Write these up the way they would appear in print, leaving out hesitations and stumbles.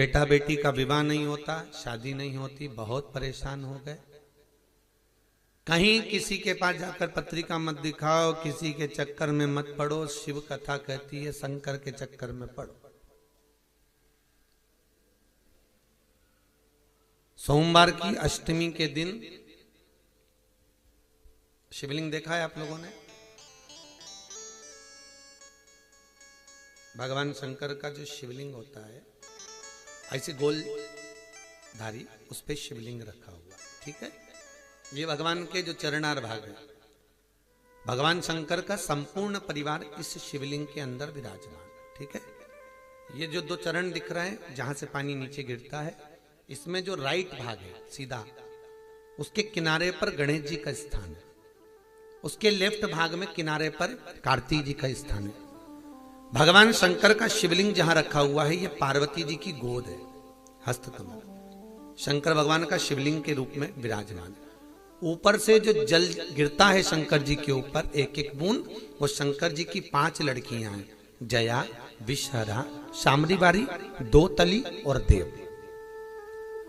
बेटा बेटी का विवाह नहीं होता, शादी नहीं होती, बहुत परेशान हो गए। कहीं किसी के पास जाकर पत्रिका मत दिखाओ, किसी के चक्कर में मत पड़ो। शिव कथा कहती है शंकर के चक्कर में पड़ो। सोमवार की अष्टमी के दिन शिवलिंग देखा है आप लोगों ने? भगवान शंकर का जो शिवलिंग होता है ऐसे गोल धारी, उस पे शिवलिंग रखा हुआ, ठीक है। ये भगवान के जो चरणार भाग है, भगवान शंकर का संपूर्ण परिवार इस शिवलिंग के अंदर विराजमान, ठीक है। ये जो दो चरण दिख रहे हैं जहां से पानी नीचे गिरता है, इसमें जो राइट भाग है सीधा, उसके किनारे पर गणेश जी का स्थान है। उसके लेफ्ट भाग में किनारे पर कार्तिक जी का स्थान है। भगवान शंकर का शिवलिंग जहां रखा हुआ है, ये पार्वती जी की गोद है, हस्तकमल। शंकर भगवान का शिवलिंग के रूप में विराजमान है। ऊपर से जो जल गिरता है शंकर जी के ऊपर एक एक बूंद, वो शंकर जी की 5 लड़कियां हैं, जया, विषहरा, शामरीबारी, दोतली और देव।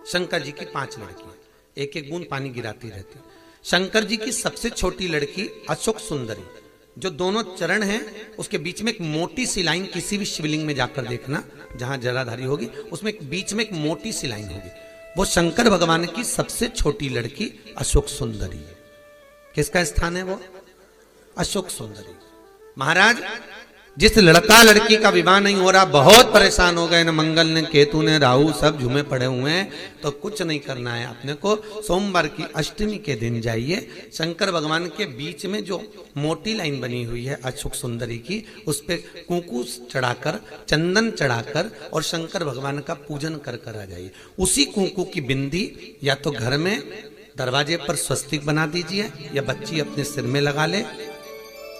शंकर जी की 5 लड़कियां एक एक बूंद पानी गिराती रहती है। शंकर जी की सबसे छोटी लड़की अशोक सुंदरी, जो दोनों चरण हैं उसके बीच में एक मोटी सी लाइन, किसी भी शिवलिंग में जाकर देखना जहां जलाधारी होगी उसमें एक बीच में एक मोटी सी लाइन होगी, वो शंकर भगवान की सबसे छोटी लड़की अशोक सुंदरी है। किसका स्थान है वो? अशोक सुंदरी। महाराज, जिस लड़का लड़की का विवाह नहीं हो रहा, बहुत परेशान हो गए, न मंगल ने केतु ने राहु सब झूमे पड़े हुए हैं, तो कुछ नहीं करना है अपने को। सोमवार की अष्टमी के दिन जाइए, शंकर भगवान के बीच में जो मोटी लाइन बनी हुई है अशोक सुंदरी की, उस पे कुंकू चढ़ाकर, चंदन चढ़ाकर और शंकर भगवान का पूजन कर कर आ जाइए। उसी कुंकू की बिंदी या तो घर में दरवाजे पर स्वस्तिक बना दीजिए, या बच्ची अपने सिर में लगा ले,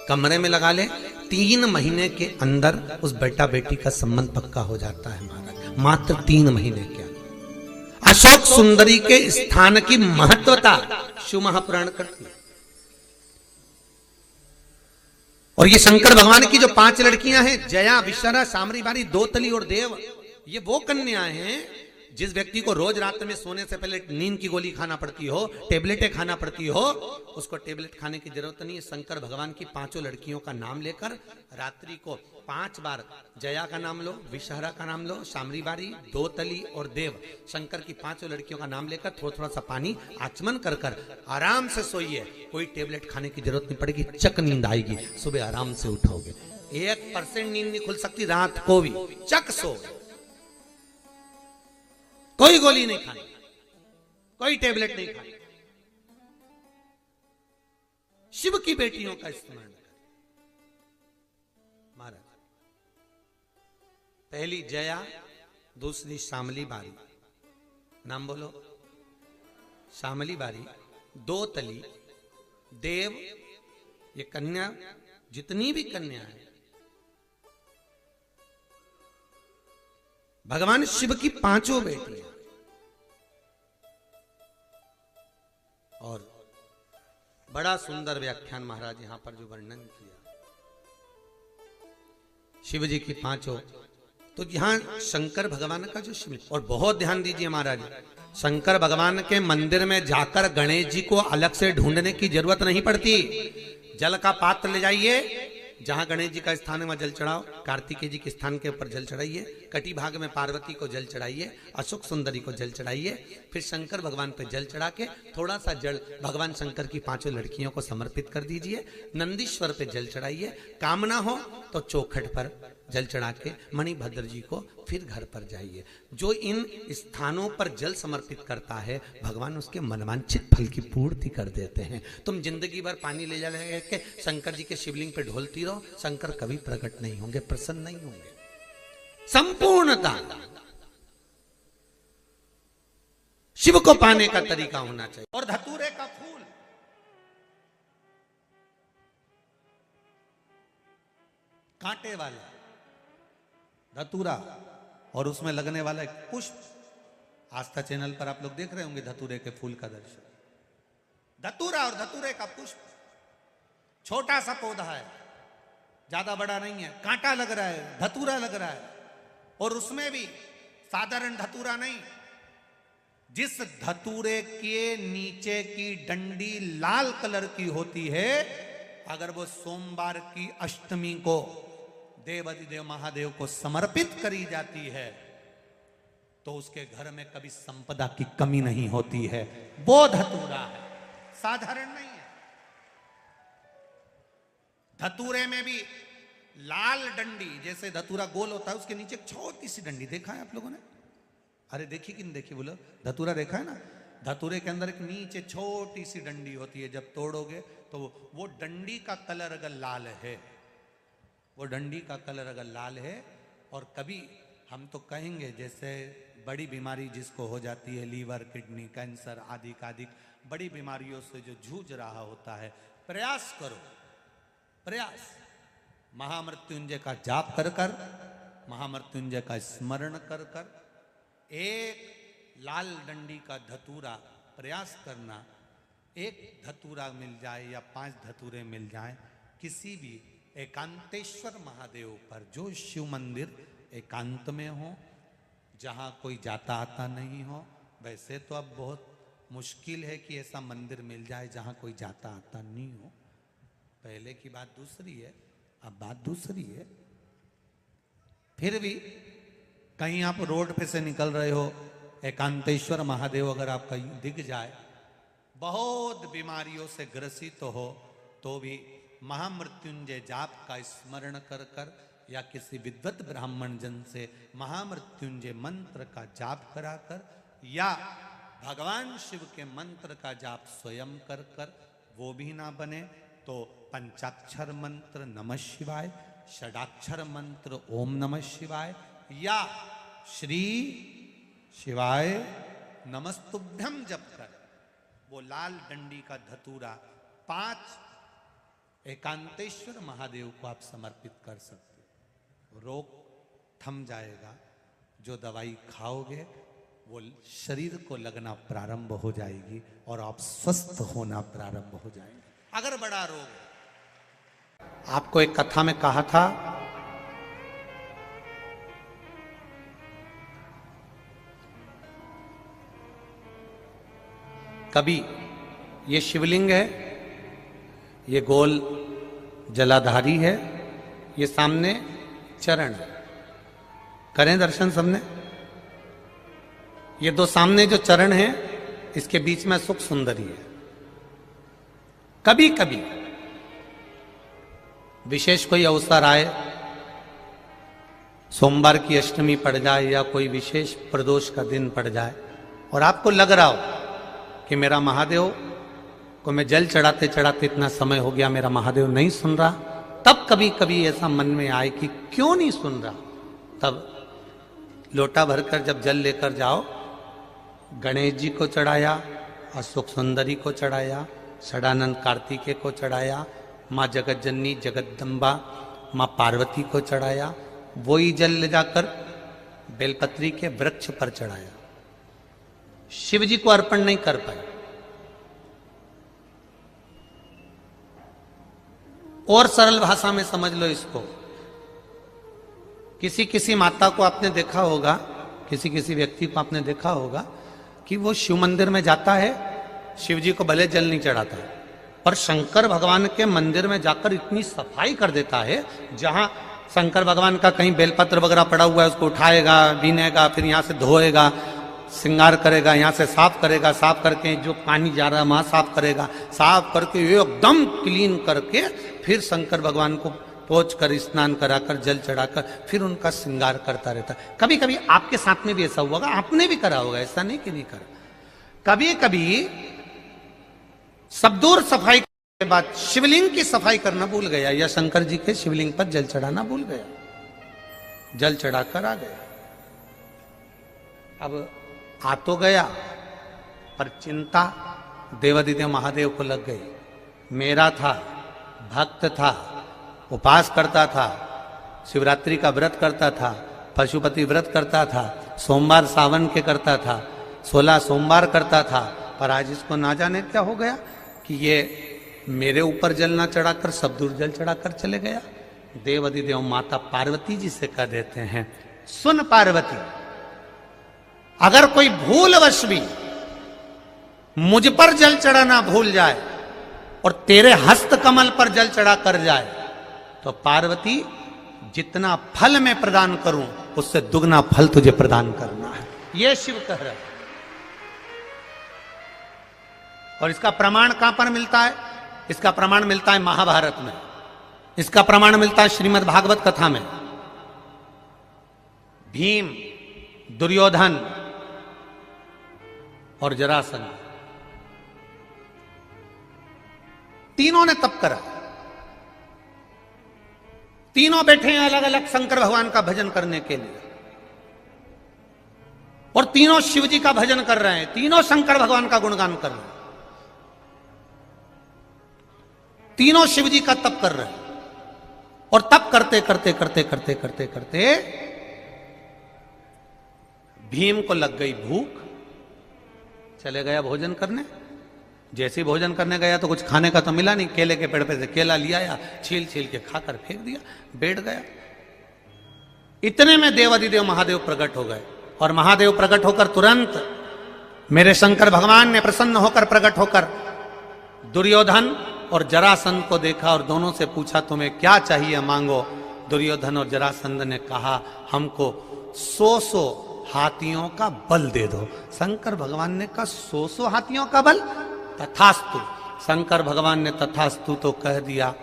कमरे में लगा ले। 3 महीने के अंदर उस बेटा बेटी का संबंध पक्का हो जाता है महाराज, मात्र 3 महीने के अंदर। अशोक सुंदरी के स्थान की महत्वता शिव महापुराण करती है। और ये शंकर भगवान की जो 5 लड़कियां हैं, जया, विषहरा, शामरीबारी, दोतली और देव, ये वो कन्याएं हैं जिस व्यक्ति को रोज रात में सोने से पहले नींद की गोली खाना पड़ती हो, टेबलेटें खाना पड़ती हो, उसको टेबलेट खाने की जरूरत नहीं है। शंकर भगवान की 5 लड़कियों का नाम लेकर रात्रि को 5 बार जया का नाम लो, विषहरा का नाम लो, शामरीबारी, दोतली और देव, शंकर की 5 लड़कियों का नाम लेकर थोड़ा थोड़ा सा पानी आचमन कर कर आराम से सोइए। कोई टेबलेट खाने की जरूरत नहीं पड़ेगी, चक नींद आएगी, सुबह आराम से उठोगे। 1% नींद नहीं खुल सकती रात को भी, चक सो। कोई गोली नहीं खानी, कोई टेबलेट नहीं खानी। शिव की बेटियों का इस्तेमाल करें महाराज। पहली जया, दूसरी शामली बारी, नाम बोलो, शामली बारी, दोतली, देव, ये कन्या, जितनी भी कन्या है भगवान शिव की 5 बेटियां। और बड़ा सुंदर व्याख्यान महाराज यहां पर जो वर्णन किया शिव जी की 5, तो यहां शंकर भगवान का जो शिव, और बहुत ध्यान दीजिए महाराज, शंकर भगवान के मंदिर में जाकर गणेश जी को अलग से ढूंढने की जरूरत नहीं पड़ती। जल का पात्र ले जाइए, जहां गणेश जी का स्थान है वहां जल चढ़ाओ, कार्तिकेय जी के स्थान के ऊपर जल चढ़ाइए, कटी भाग में पार्वती को जल चढ़ाइए, अशोक सुंदरी को जल चढ़ाइए, फिर शंकर भगवान पे जल चढ़ा के थोड़ा सा जल भगवान शंकर की 5 लड़कियों को समर्पित कर दीजिए। नंदीश्वर पे जल चढ़ाइए, कामना हो तो चौखट पर जल चढ़ा के मणिभद्र जी को फिर घर पर जाइए। जो इन स्थानों पर जल समर्पित करता है, भगवान उसके मनवांछित फल की पूर्ति कर देते हैं। तुम जिंदगी भर पानी ले जा रहे के शंकर जी के शिवलिंग पे ढोलती रहो, शंकर कभी प्रकट नहीं होंगे, प्रसन्न नहीं होंगे। संपूर्णता शिव को पाने का तरीका होना चाहिए। और धतूरे का फूल, कांटे वाला धतूरा, और उसमें लगने वाला एक पुष्प, आस्था चैनल पर आप लोग देख रहे होंगे धतूरे के फूल का दर्शन। धतूरा और धतूरे का पुष्प, छोटा सा पौधा है, ज्यादा बड़ा नहीं है, कांटा लग रहा है, धतूरा लग रहा है, और उसमें भी साधारण धतूरा नहीं, जिस धतूरे के नीचे की डंडी लाल कलर की होती है, अगर वो सोमवार की अष्टमी को देवाधिदेव महादेव को समर्पित करी जाती है तो उसके घर में कभी संपदा की कमी नहीं होती है। वो धतूरा है, साधारण नहीं है। धतूरे में भी लाल डंडी, जैसे धतूरा गोल होता है उसके नीचे एक छोटी सी डंडी, देखा है आप लोगों ने? अरे देखी कि नहीं देखी बोलो? धतूरा देखा है ना? धतूरे के अंदर एक नीचे छोटी सी डंडी होती है, जब तोड़ोगे तो वो डंडी का कलर अगर लाल है, वो डंडी का कलर अगर लाल है, और कभी हम तो कहेंगे जैसे बड़ी बीमारी जिसको हो जाती है, लीवर, किडनी, कैंसर आदि आदि बड़ी बीमारियों से जो जूझ रहा होता है, प्रयास करो, प्रयास महामृत्युंजय का जाप कर कर, महामृत्युंजय का स्मरण कर कर, एक लाल डंडी का धतूरा प्रयास करना, एक धतूरा मिल जाए या 5 धतूरे मिल जाए किसी भी एकांतेश्वर महादेव पर, जो शिव मंदिर एकांत में हो, जहाँ कोई जाता आता नहीं हो। वैसे तो अब बहुत मुश्किल है कि ऐसा मंदिर मिल जाए जहाँ कोई जाता आता नहीं हो, पहले की बात दूसरी है, अब बात दूसरी है। फिर भी कहीं आप रोड पे से निकल रहे हो, एकांतेश्वर महादेव अगर आपका दिख जाए, बहुत बीमारियों से ग्रसित हो, तो भी महामृत्युंजय जाप का स्मरण कर कर या किसी विद्वत ब्राह्मण जन से महामृत्युंजय मंत्र का जाप कराकर या भगवान शिव के मंत्र का जाप स्वयं कर कर, वो भी ना बने तो पंचाक्षर मंत्र नमः शिवाय, षडाक्षर मंत्र ओम नमः शिवाय या श्री शिवाय नमस्तुभ्यम जप कर वो लाल डंडी का धतूरा 5 एकांतेश्वर महादेव को आप समर्पित कर सकते। रोग थम जाएगा, जो दवाई खाओगे वो शरीर को लगना प्रारंभ हो जाएगी और आप स्वस्थ होना प्रारंभ हो जाएंगे। अगर बड़ा रोग है, आपको एक कथा में कहा था, कभी ये शिवलिंग है, ये गोल जलाधारी है, ये सामने चरण है, करें दर्शन सबने। ये 2 सामने जो चरण है, इसके बीच में सुख सुंदरी है। कभी कभी विशेष कोई अवसर आए, सोमवार की अष्टमी पड़ जाए या कोई विशेष प्रदोष का दिन पड़ जाए और आपको लग रहा हो कि मेरा महादेव को मैं जल चढ़ाते चढ़ाते इतना समय हो गया, मेरा महादेव नहीं सुन रहा, तब कभी कभी ऐसा मन में आए कि क्यों नहीं सुन रहा, तब लोटा भरकर जब जल लेकर जाओ, गणेश जी को चढ़ाया, अशोक सुंदरी को चढ़ाया, षडानंद कार्तिकेय को चढ़ाया, माँ जगतजननी जगदम्बा माँ पार्वती को चढ़ाया, वही जल ले जाकर बेलपत्री के वृक्ष पर चढ़ाया, शिव जी को अर्पण नहीं कर पाए। और सरल भाषा में समझ लो इसको, किसी किसी माता को आपने देखा होगा, किसी किसी व्यक्ति को आपने देखा होगा कि वो शिव मंदिर में जाता है, शिव जी को भले जल नहीं चढ़ाता है, पर शंकर भगवान के मंदिर में जाकर इतनी सफाई कर देता है, जहां शंकर भगवान का कहीं बेलपत्र वगैरह पड़ा हुआ है उसको उठाएगा, बीनेगा, फिर यहाँ से धोएगा, श्रृंगार करेगा, यहाँ से साफ करेगा, साफ करके जो पानी जा रहा है वहां साफ करेगा, साफ करके एकदम क्लीन करके फिर शंकर भगवान को पोंछ कर स्नान कराकर जल चढ़ाकर फिर उनका श्रृंगार करता रहता है। कभी कभी आपके साथ में भी ऐसा हुआ होगा, आपने भी करा होगा, ऐसा नहीं कि नहीं करा। कभी कभी सब दूर सफाई के बाद शिवलिंग की सफाई करना भूल गया या शंकर जी के शिवलिंग पर जल चढ़ाना भूल गया, जल चढ़ाकर आ गया। अब आ तो गया, पर चिंता देवाधिदेव महादेव को लग गई। मेरा था, भक्त था, उपास करता था, शिवरात्रि का व्रत करता था, पशुपति व्रत करता था, सोमवार सावन के करता था, 16 सोमवार करता था, पर आज इसको ना जाने क्या हो गया कि ये मेरे ऊपर जल ना चढ़ाकर सब दूर जल चढ़ाकर चले गया। देवाधिदेव माता पार्वती जी से कह देते हैं, सुन पार्वती, अगर कोई भूलवश भी मुझ पर जल चढ़ाना भूल जाए और तेरे हस्त कमल पर जल चढ़ा कर जाए तो पार्वती जितना फल मैं प्रदान करूं उससे दुगना फल तुझे प्रदान करना है, यह शिव कह रहा है। और इसका प्रमाण कहां पर मिलता है? इसका प्रमाण मिलता है महाभारत में, इसका प्रमाण मिलता है श्रीमद् भागवत कथा में। भीम, दुर्योधन और जरासंध तीनों ने तप करा, तीनों बैठे हैं अलग अलग शंकर भगवान का भजन करने के लिए, और तीनों शिव जी का भजन कर रहे हैं, तीनों शंकर भगवान का गुणगान कर रहे हैं, तीनों शिव जी का तप कर रहे हैं। और तप करते करते करते करते करते करते भीम को लग गई भूख, चले गया भोजन करने। जैसे ही भोजन करने गया तो कुछ खाने का तो मिला नहीं, केले के पेड़ पे से केला लिया या छील छील के खाकर फेंक दिया, बैठ गया। इतने में देवाधिदेव महादेव प्रकट हो गए, और महादेव प्रकट होकर तुरंत मेरे शंकर भगवान ने प्रसन्न होकर प्रकट होकर दुर्योधन और जरासंध को देखा और दोनों से पूछा तुम्हें क्या चाहिए मांगो। दुर्योधन और जरासंध ने कहा हमको 100 हाथियों का बल दे दो। शंकर भगवान ने कहा 100 हाथियों का बल? तथास्तु। शंकर भगवान ने तथास्तु तो कह दिया।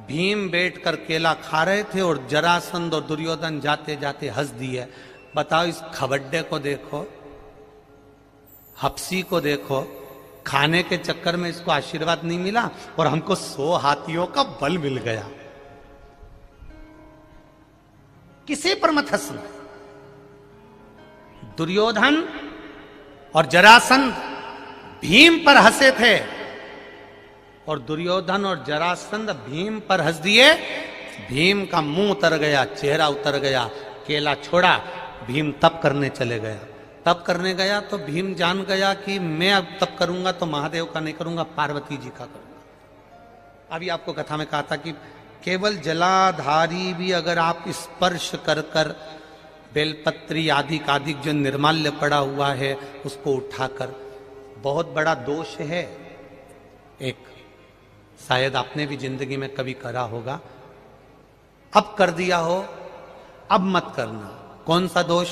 भीम बैठकर केला खा रहे थे और जरासंध और दुर्योधन जाते जाते हंस दिए। बताओ, इस खबड्डे को देखो, हप्सी को देखो, खाने के चक्कर में इसको आशीर्वाद नहीं मिला और हमको 100 हाथियों का बल मिल गया। किसी पर मत हंसना। दुर्योधन और जरासंध भीम पर हंसे थे और दुर्योधन और जरासंध भीम पर हंस दिए। भीम का मुंह उतर गया, चेहरा उतर गया, केला छोड़ा, भीम तप करने चले गया। तप करने गया तो भीम जान गया कि मैं अब तप करूंगा तो महादेव का नहीं करूंगा, पार्वती जी का करूंगा। अभी आपको कथा में कहा था कि केवल जलाधारी भी अगर आप स्पर्श कर कर बेलपत्री आदि जो निर्माल्य पड़ा हुआ है उसको उठाकर, बहुत बड़ा दोष है एक, शायद आपने भी जिंदगी में कभी करा होगा, अब कर दिया हो, अब मत करना। कौन सा दोष?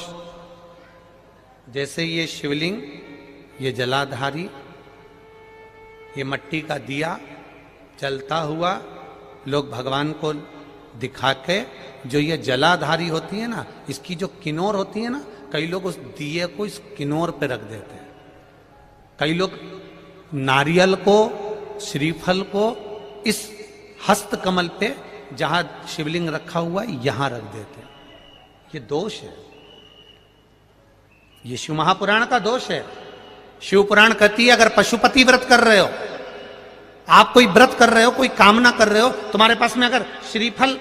जैसे ये शिवलिंग, ये जलाधारी, ये मट्टी का दिया जलता हुआ लोग भगवान को दिखा के, जो ये जलाधारी होती है ना, इसकी जो किनोर होती है ना, कई लोग उस दिए को इस किनोर पे रख देते हैं। कई लोग नारियल को, श्रीफल को इस हस्त कमल पे जहां शिवलिंग रखा हुआ है यहां रख देते हैं। ये दोष है, ये शिव महापुराण का दोष है। शिव पुराण कहती है अगर पशुपति व्रत कर रहे हो, आप कोई व्रत कर रहे हो, कोई कामना कर रहे हो, तुम्हारे पास में अगर श्रीफल,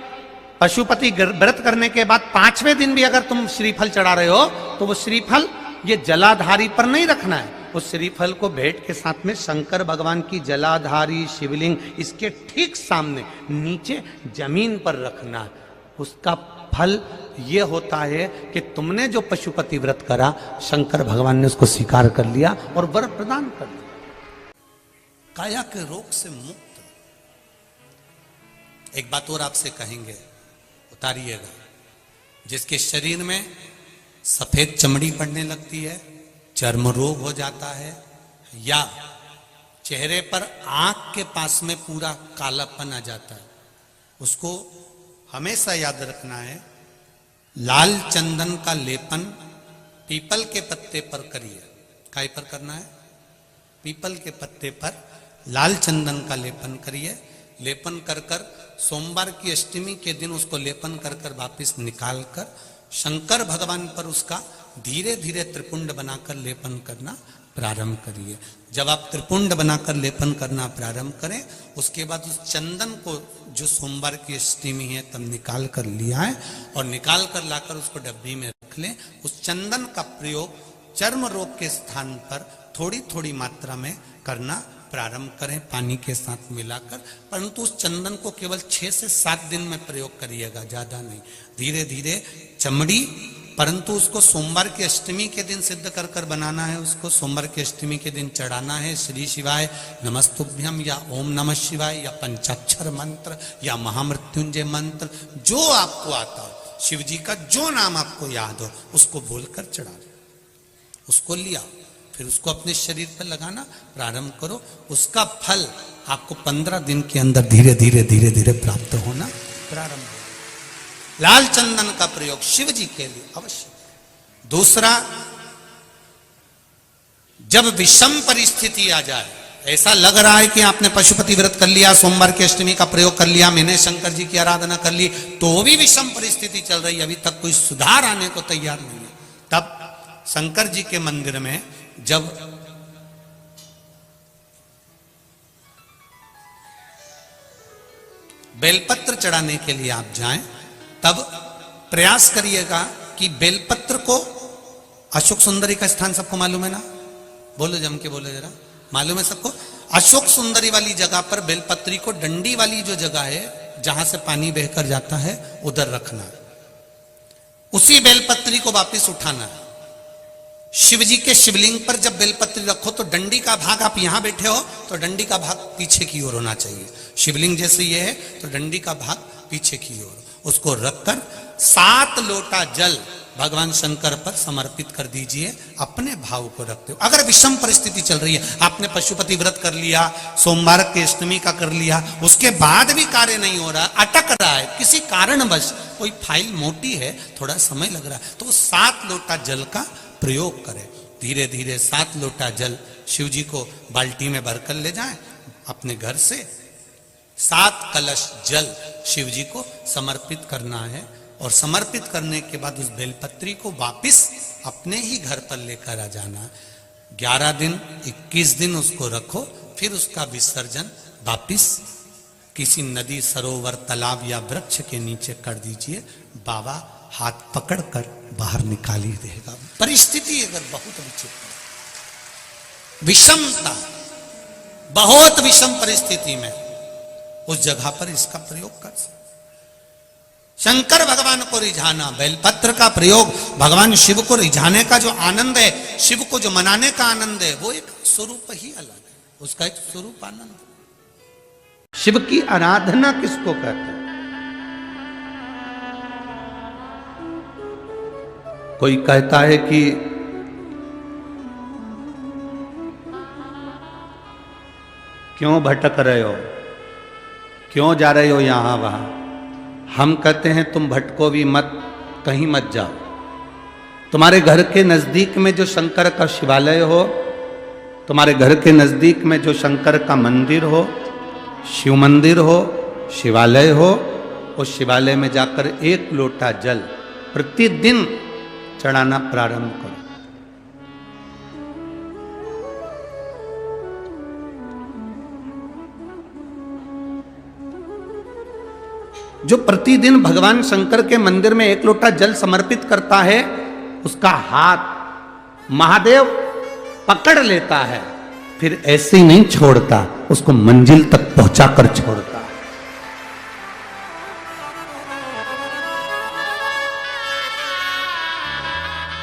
पशुपति व्रत करने के बाद 5वें दिन भी अगर तुम श्रीफल चढ़ा रहे हो तो वो श्रीफल ये जलाधारी पर नहीं रखना है। उस श्रीफल को भेंट के साथ में शंकर भगवान की जलाधारी शिवलिंग इसके ठीक सामने नीचे जमीन पर रखना है। उसका फल ये होता है कि तुमने जो पशुपति व्रत करा, शंकर भगवान ने उसको स्वीकार कर लिया और वर प्रदान कर दिया। काया के रोग से मुक्त। एक बात और आपसे कहेंगे, उतारिएगा। जिसके शरीर में सफेद चमड़ी पड़ने लगती है, चर्म रोग हो जाता है, या चेहरे पर आंख के पास में पूरा कालापन आ जाता है, उसको हमेशा याद रखना है, लाल चंदन का लेपन पीपल के पत्ते पर करिए। काय पर करना है? पीपल के पत्ते पर लाल चंदन का लेपन करिए। लेपन कर कर सोमवार की अष्टमी के दिन उसको लेपन कर कर वापिस निकाल कर शंकर भगवान पर उसका धीरे धीरे त्रिपुंड बनाकर लेपन करना प्रारंभ करिए। जब आप त्रिपुंड बनाकर लेपन करना प्रारंभ करें, उसके बाद उस चंदन को जो सोमवार की अष्टमी है तब निकाल कर लिया है और निकाल कर लाकर उसको डब्बी में रख लें। उस चंदन का प्रयोग चर्म रोग के स्थान पर थोड़ी थोड़ी मात्रा में करना प्रारंभ करें, पानी के साथ मिलाकर। परंतु उस चंदन को केवल 6 से 7 दिन में प्रयोग करिएगा, ज्यादा नहीं। धीरे धीरे चमड़ी परंतु उसको सोमवार की अष्टमी के दिन सिद्ध कर कर बनाना है, उसको सोमवार की अष्टमी के दिन चढ़ाना है। श्री शिवाय नमस्तुभ्यम या ओम नमः शिवाय या पंचाक्षर मंत्र या महामृत्युंजय मंत्र, जो आपको आता हो, शिव जी का जो नाम आपको याद हो उसको बोलकर चढ़ा दो, उसको लिया, फिर उसको अपने शरीर पर लगाना प्रारंभ करो। उसका फल आपको 15 दिन के अंदर धीरे धीरे धीरे धीरे प्राप्त होना प्रारंभ हो। लाल चंदन का प्रयोग शिव जी के लिए अवश्य। दूसरा, जब विषम परिस्थिति आ जाए, ऐसा लग रहा है कि आपने पशुपति व्रत कर लिया, सोमवार की अष्टमी का प्रयोग कर लिया, मैंने शंकर जी की आराधना कर ली, तो भी विषम परिस्थिति चल रही है, अभी तक कोई सुधार आने को तैयार नहीं है, तब शंकर जी के मंदिर में जब बेलपत्र चढ़ाने के लिए आप जाएं, तब प्रयास करिएगा कि बेलपत्र को, अशोक सुंदरी का स्थान सबको मालूम है ना, बोलो जम के बोलो जरा, मालूम है सबको? अशोक सुंदरी वाली जगह पर बेलपत्री को डंडी वाली जो जगह है जहां से पानी बहकर जाता है उधर रखना, उसी बेलपत्री को वापस उठाना है। शिव जी के शिवलिंग पर जब बेलपत्री रखो तो डंडी का भाग, आप यहां बैठे हो तो डंडी का भाग पीछे की ओर होना चाहिए, शिवलिंग जैसे ये है तो डंडी का भाग पीछे की ओर, उसको रखकर 7 लोटा जल भगवान शंकर पर समर्पित कर दीजिए, अपने भाव को रखते हो। अगर विषम परिस्थिति चल रही है, आपने पशुपति व्रत कर लिया, सोमवार की अष्टमी का कर लिया, उसके बाद भी कार्य नहीं हो रहा, अटक रहा है किसी कारणवश, कोई फाइल मोटी है, थोड़ा समय लग रहा है, तो 7 लोटा जल का प्रयोग करें। धीरे धीरे 7 लोटा जल शिव जी को बाल्टी में भरकर ले जाएं अपने घर से। 7 कलश जल शिव जी को समर्पित करना है, और समर्पित करने के बाद उस बेलपत्री को वापिस अपने ही घर पर लेकर आ जाना। 11 दिन 21 दिन उसको रखो, फिर उसका विसर्जन वापिस किसी नदी, सरोवर, तालाब या वृक्ष के नीचे कर दीजिए। बाबा हाथ पकड़कर बाहर निकाल ही देगा। परिस्थिति अगर बहुत विचित्र, विषमता, बहुत विषम परिस्थिति में उस जगह पर इसका प्रयोग कर सकते। शंकर भगवान को रिझाना, बेलपत्र का प्रयोग भगवान शिव को रिझाने का जो आनंद है, शिव को जो मनाने का आनंद है, वो एक स्वरूप ही अलग है, उसका एक स्वरूप आनंद। शिव की आराधना किसको कहते हैं? कोई कहता है कि क्यों भटक रहे हो, क्यों जा रहे हो यहां वहां। हम कहते हैं तुम भटको भी मत, कहीं मत जाओ। तुम्हारे घर के नजदीक में जो शंकर का शिवालय हो, तुम्हारे घर के नजदीक में जो शंकर का मंदिर हो, शिव मंदिर हो, शिवालय हो, उस शिवालय में जाकर 1 लोटा जल प्रतिदिन चढ़ाना प्रारंभ करो। जो प्रतिदिन भगवान शंकर के मंदिर में 1 लोटा जल समर्पित करता है, उसका हाथ महादेव पकड़ लेता है, फिर ऐसे ही नहीं छोड़ता, उसको मंजिल तक पहुंचाकर छोड़ता है।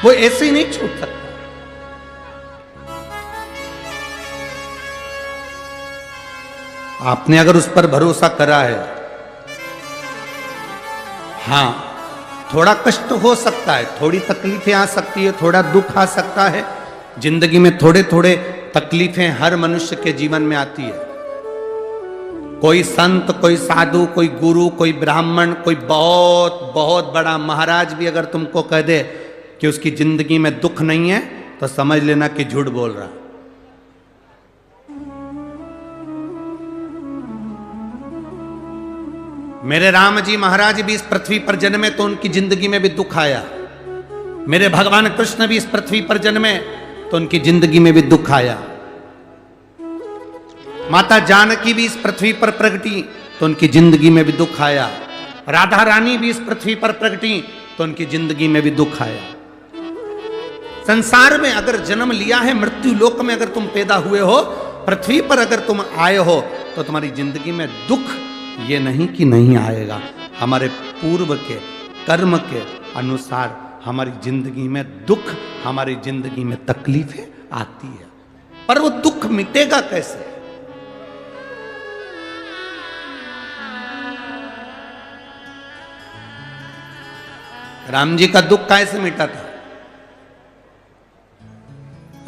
वो ऐसे ही नहीं छूट सकता। आपने अगर उस पर भरोसा करा है, हाँ, थोड़ा कष्ट हो सकता है, थोड़ी तकलीफें आ सकती है, थोड़ा दुख आ सकता है, जिंदगी में थोड़े थोड़े तकलीफें हर मनुष्य के जीवन में आती है। कोई संत, कोई साधु, कोई गुरु, कोई ब्राह्मण, कोई बहुत बहुत बड़ा महाराज भी अगर तुमको कह दे कि उसकी जिंदगी में दुख नहीं है, तो समझ लेना कि झूठ बोल रहा। मेरे राम जी महाराज भी इस पृथ्वी पर जन्मे तो उनकी जिंदगी में भी दुख आया। मेरे भगवान कृष्ण भी इस पृथ्वी पर जन्मे तो उनकी जिंदगी में भी दुख आया। माता जानकी भी इस पृथ्वी पर प्रगटी तो उनकी जिंदगी में भी दुख आया। राधा रानी भी इस पृथ्वी पर प्रगटी तो उनकी जिंदगी में भी दुख आया। संसार में अगर जन्म लिया है, मृत्यु लोक में अगर तुम पैदा हुए हो, पृथ्वी पर अगर तुम आए हो, तो तुम्हारी जिंदगी में दुख ये नहीं कि नहीं आएगा। हमारे पूर्व के कर्म के अनुसार हमारी जिंदगी में दुख, हमारी जिंदगी में तकलीफें आती है, पर वो दुख मिटेगा कैसे? राम जी का दुख कैसे मिटा था?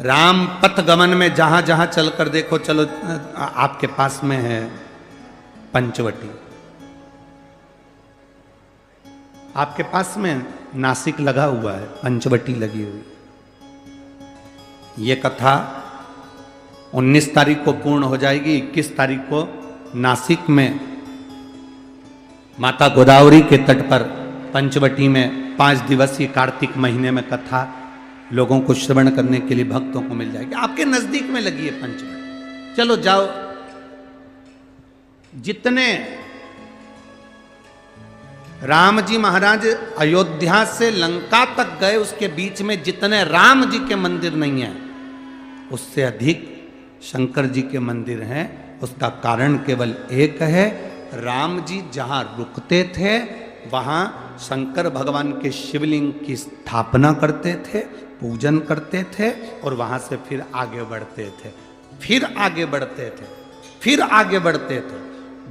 राम पथ गमन में जहां जहां चलकर देखो, चलो आपके पास में है पंचवटी, आपके पास में नासिक लगा हुआ है, पंचवटी लगी हुई। ये कथा 19 तारीख को पूर्ण हो जाएगी। 21 तारीख को नासिक में माता गोदावरी के तट पर पंचवटी में 5 दिवसीय कार्तिक महीने में कथा लोगों को श्रवण करने के लिए भक्तों को मिल जाएगी। आपके नजदीक में लगी है पंचवटी, चलो जाओ। जितने राम जी महाराज अयोध्या से लंका तक गए, उसके बीच में जितने राम जी के मंदिर नहीं है, उससे अधिक शंकर जी के मंदिर हैं। उसका कारण केवल एक है, राम जी जहां रुकते थे वहां शंकर भगवान के शिवलिंग की स्थापना करते थे, पूजन करते थे और वहां से फिर आगे बढ़ते थे, फिर आगे बढ़ते थे, फिर आगे बढ़ते थे।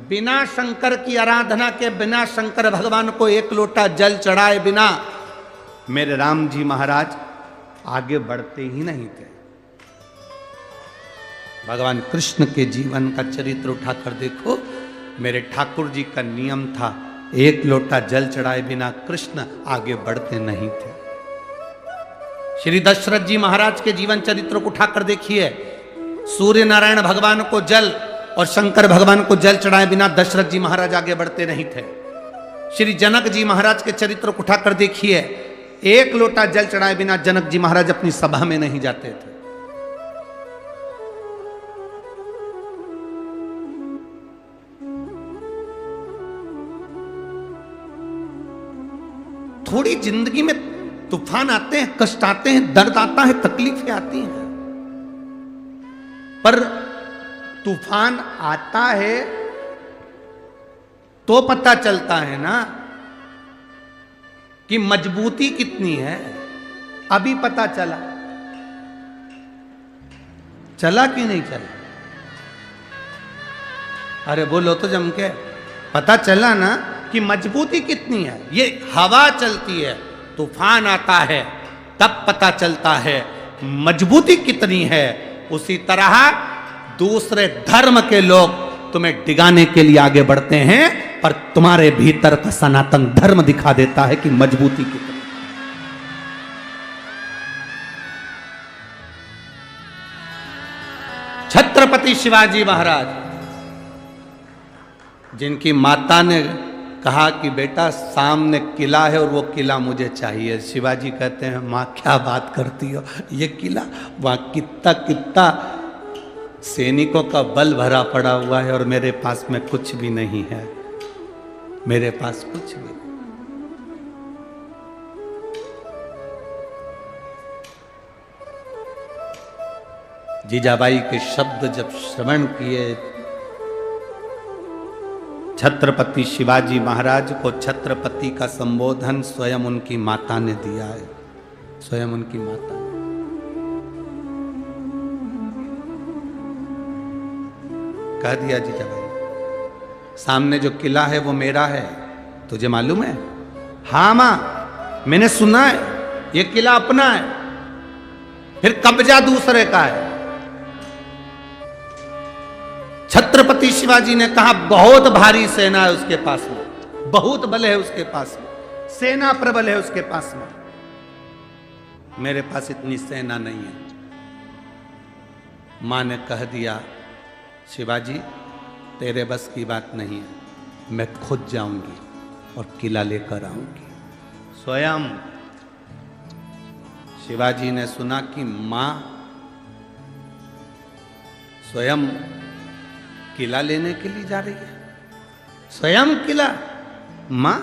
बिना शंकर की आराधना के, बिना शंकर भगवान को एक लोटा जल चढ़ाए बिना मेरे राम जी महाराज आगे बढ़ते ही नहीं थे। भगवान कृष्ण के जीवन का चरित्र उठाकर देखो, मेरे ठाकुर जी का नियम था, एक लोटा जल चढ़ाए बिना कृष्ण आगे बढ़ते नहीं थे। श्री दशरथ जी महाराज के जीवन चरित्र को उठाकर देखिए, सूर्य नारायण भगवान को जल और शंकर भगवान को जल चढ़ाए बिना दशरथ जी महाराज आगे बढ़ते नहीं थे। श्री जनक जी महाराज के चरित्र को उठाकर देखिए, एक लोटा जल चढ़ाए बिना जनक जी महाराज अपनी सभा में नहीं जाते थे। थोड़ी जिंदगी में तूफान आते हैं, कष्ट आते हैं, दर्द आता है, तकलीफें आती हैं, पर तूफान आता है तो पता चलता है ना कि मजबूती कितनी है। अभी पता चला, चला कि नहीं चला? अरे बोलो तो जम के, पता चला ना कि मजबूती कितनी है। ये हवा चलती है, तूफान आता है, तब पता चलता है मजबूती कितनी है। उसी तरह दूसरे धर्म के लोग तुम्हें डिगाने के लिए आगे बढ़ते हैं, पर तुम्हारे भीतर का सनातन धर्म दिखा देता है कि मजबूती कितनी। छत्रपति शिवाजी महाराज, जिनकी माता ने कहा कि बेटा सामने किला है और वो किला मुझे चाहिए, शिवाजी कहते हैं माँ क्या बात करती हो, ये किला वहां कितना कितना सैनिकों का बल भरा पड़ा हुआ है और मेरे पास में कुछ भी नहीं है, मेरे पास कुछ भी नहीं। जीजाबाई के शब्द जब श्रवण किए, छत्रपति शिवाजी महाराज को छत्रपति का संबोधन स्वयं उनकी माता ने दिया है, स्वयं उनकी माता ने। कह दिया जीजाबाई, सामने जो किला है वो मेरा है, तुझे मालूम है? हाँ मां, मैंने सुना है, ये किला अपना है, फिर कब्जा दूसरे का है। छत्रपति शिवाजी ने कहा बहुत भारी सेना है उसके पास में, बहुत बल है उसके पास में, सेना प्रबल है उसके पास में, मेरे पास इतनी सेना नहीं है। मां ने कह दिया शिवाजी तेरे बस की बात नहीं है, मैं खुद जाऊंगी और किला लेकर आऊंगी। स्वयं शिवाजी ने सुना कि मां स्वयं किला लेने के लिए जा रही है, स्वयं किला। मां